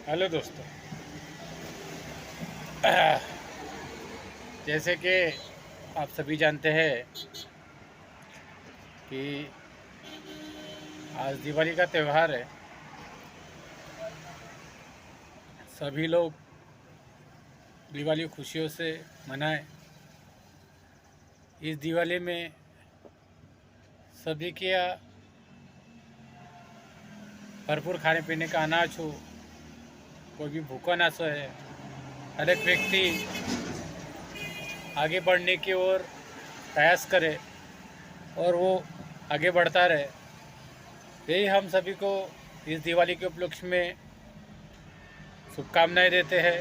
Hello दोस्तों। जैसे कि आप सभी जानते हैं कि आज दिवाली का त्यौहार है। सभी लोग दिवाली खुशियों से मनाएं। इस दिवाली में सभी के यहाँ भरपूर खाने पीने का अनाज हो, कोई भी भूखा ना सोए। हर एक व्यक्ति आगे बढ़ने की ओर प्रयास करे और वो आगे बढ़ता रहे। यही हम सभी को इस दिवाली के उपलक्ष्य में शुभकामनाएं देते हैं।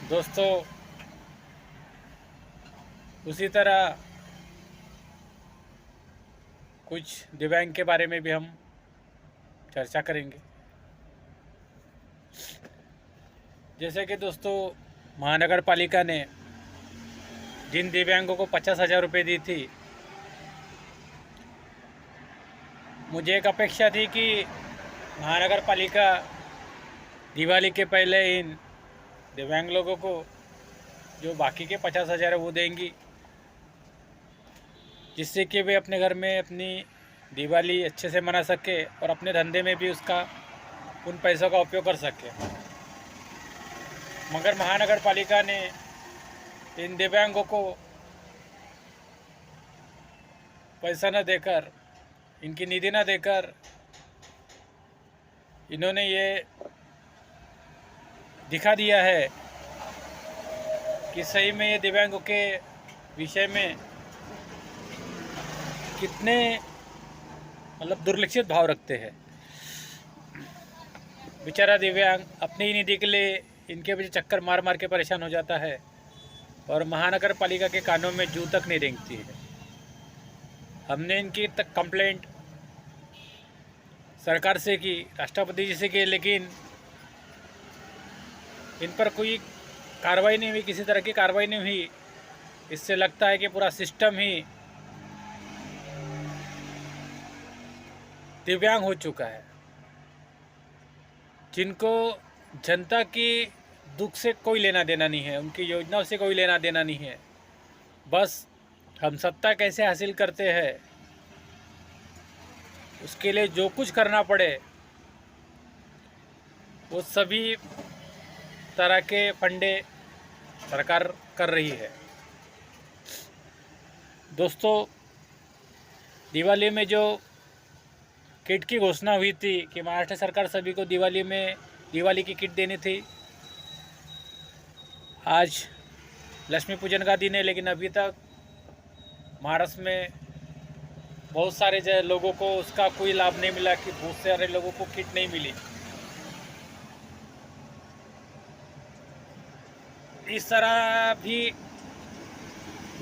दोस्तों, उसी तरह कुछ दिव्यांग के बारे में भी हम चर्चा करेंगे। जैसे कि दोस्तों, महानगर पालिका ने जिन दिव्यांगों को 50,000 रुपये दी थी, मुझे एक अपेक्षा थी कि महानगर पालिका दिवाली के पहले इन दिव्यांग लोगों को जो बाकी के 50,000 है वो देंगी, जिससे कि वे अपने घर में अपनी दिवाली अच्छे से मना सके और अपने धंधे में भी उसका उन पैसों का उपयोग कर सके। मगर महानगर पालिका ने इन दिव्यांगों को पैसा न देकर, इनकी निधि न देकर, इन्होंने ये दिखा दिया है कि सही में ये दिव्यांगों के विषय में कितने दुर्लक्षित भाव रखते हैं। बेचारा दिव्यांग अपनी ही निधि के लिए इनके पीछे चक्कर मार मार के परेशान हो जाता है और महानगर पालिका के कानों में जू तक नहीं रेंगती है। हमने इनकी तक कंप्लेंट सरकार से की, राष्ट्रपति जी से की, लेकिन इन पर कोई कार्रवाई नहीं हुई, किसी तरह की कार्रवाई नहीं हुई। इससे लगता है कि पूरा सिस्टम ही दिव्यांग हो चुका है, जिनको जनता की दुख से कोई लेना देना नहीं है, उनकी योजनाओं से कोई लेना देना नहीं है। बस हम सत्ता कैसे हासिल करते हैं उसके लिए जो कुछ करना पड़े वो सभी तरह के फंडे सरकार कर रही है। दोस्तों, दिवाली में जो किट की घोषणा हुई थी कि महाराष्ट्र सरकार सभी को दिवाली की किट देनी थी। आज लक्ष्मी पूजन का दिन है, लेकिन अभी तक महाराष्ट्र में बहुत सारे लोगों को उसका कोई लाभ नहीं मिला, कि बहुत सारे लोगों को किट नहीं मिली। इस तरह भी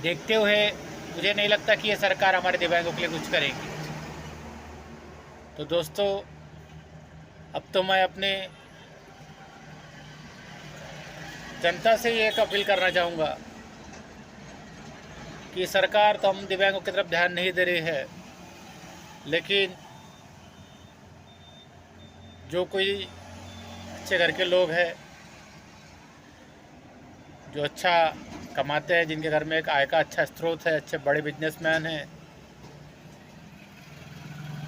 देखते हुए मुझे नहीं लगता कि ये सरकार हमारे दिव्यांगों के लिए कुछ करेगी। तो दोस्तों, अब तो मैं अपने जनता से ये एक अपील करना चाहूँगा कि सरकार तो हम दिव्यांगों की तरफ ध्यान नहीं दे रही है, लेकिन जो कोई अच्छे घर के लोग हैं, जो अच्छा कमाते हैं, जिनके घर में एक आय का अच्छा स्रोत है, अच्छे बड़े बिजनेसमैन हैं,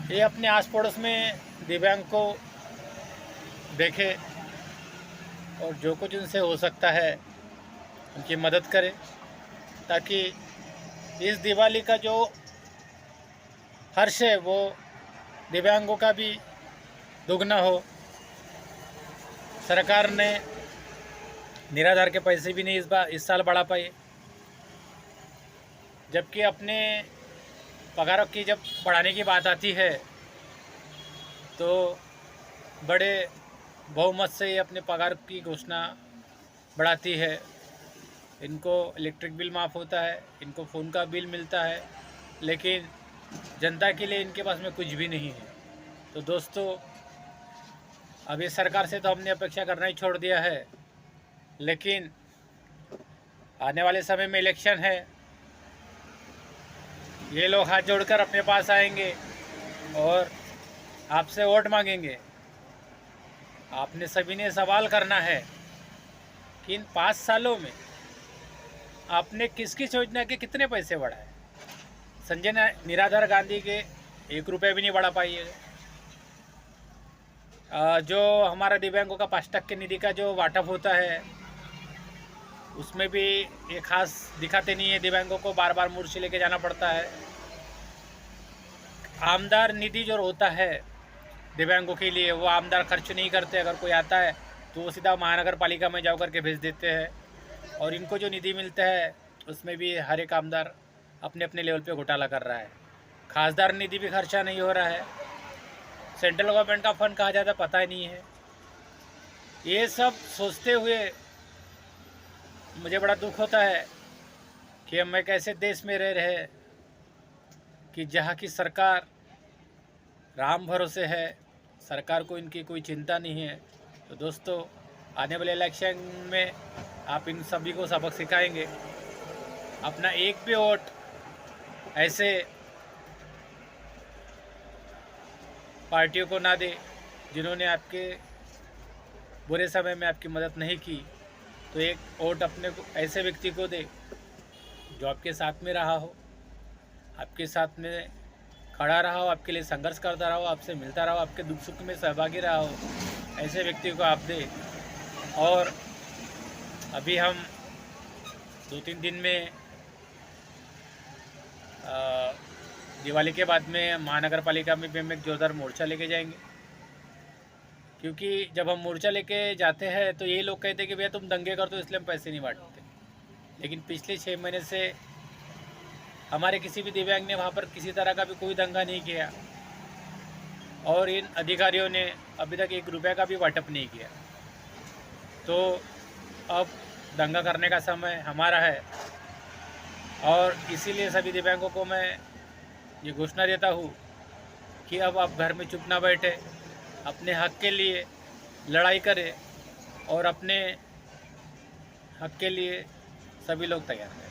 ये अपने आस पड़ोस में दिव्यांग को देखे और जो कुछ उनसे हो सकता है उनकी मदद करें, ताकि इस दिवाली का जो हर्ष है वो दिव्यांगों का भी दुगना हो। सरकार ने निराधार के पैसे भी नहीं इस साल बढ़ा पाए, जबकि अपने पगारों की जब बढ़ाने की बात आती है तो बड़े बहुमत से ये अपने पगार की घोषणा बढ़ाती है। इनको इलेक्ट्रिक बिल माफ़ होता है, इनको फ़ोन का बिल मिलता है, लेकिन जनता के लिए इनके पास में कुछ भी नहीं है। तो दोस्तों, अब इस सरकार से तो हमने अपेक्षा करना ही छोड़ दिया है, लेकिन आने वाले समय में इलेक्शन है, ये लोग हाथ जोड़कर अपने पास आएंगे और आपसे वोट मांगेंगे। आपने सभी ने सवाल करना है कि इन 5 सालों में आपने किसकी योजना के कितने पैसे बढ़ाए। संजय निराधार गांधी के 1 रुपये भी नहीं बढ़ा पाइएगा। जो हमारा दिव्यांगों का 5% निधि का जो वाटअप होता है उसमें भी ये खास दिखाते नहीं है। दिव्यांगों को बार बार मूर्छी लेके जाना पड़ता है। आमदार निधि जो होता है दिव्यांगों के लिए, वो आमदार खर्च नहीं करते। अगर कोई आता है तो वो सीधा महानगर पालिका में जाकर के भेज देते हैं। और इनको जो निधि मिलता है उसमें भी हर एक आमदार अपने अपने लेवल पे घोटाला कर रहा है। खासदार निधि भी खर्चा नहीं हो रहा है। सेंट्रल गवर्नमेंट का फंड कहाँ जाता पता ही नहीं है। ये सब सोचते हुए मुझे बड़ा दुख होता है कि हम एक ऐसे देश में रह रहे कि जहाँ की सरकार राम भरोसे है, सरकार को इनकी कोई चिंता नहीं है। तो दोस्तों, आने वाले इलेक्शन में आप इन सभी को सबक सिखाएंगे। अपना एक भी वोट ऐसे पार्टियों को ना दे जिन्होंने आपके बुरे समय में आपकी मदद नहीं की। तो एक वोट अपने को ऐसे व्यक्ति को दे जो आपके साथ में रहा हो, आपके साथ में खड़ा रहा हो, आपके लिए संघर्ष करता रहा हो, आपसे मिलता रहा हो, आपके दुख सुख में सहभागी रहा हो। ऐसे व्यक्ति को आप दे। और अभी हम 2-3 दिन में दिवाली के बाद में महानगर पालिका में भी हम एक जोरदार मोर्चा लेके जाएंगे। क्योंकि जब हम मोर्चा लेके जाते हैं तो ये लोग कहते हैं कि भैया तुम दंगे कर दो इसलिए हम पैसे नहीं बांटते। लेकिन पिछले 6 महीने से हमारे किसी भी दिव्यांग ने वहाँ पर किसी तरह का भी कोई दंगा नहीं किया। और इन अधिकारियों ने अभी तक 1 रुपये का भी वाटअप नहीं किया। तो अब दंगा करने का समय हमारा है। और इसीलिए सभी दिव्यांगों को मैं ये घोषणा देता हूँ कि अब आप घर में चुप ना बैठे, अपने हक के लिए लड़ाई करें और अपने हक के लिए सभी लोग तैयार हैं।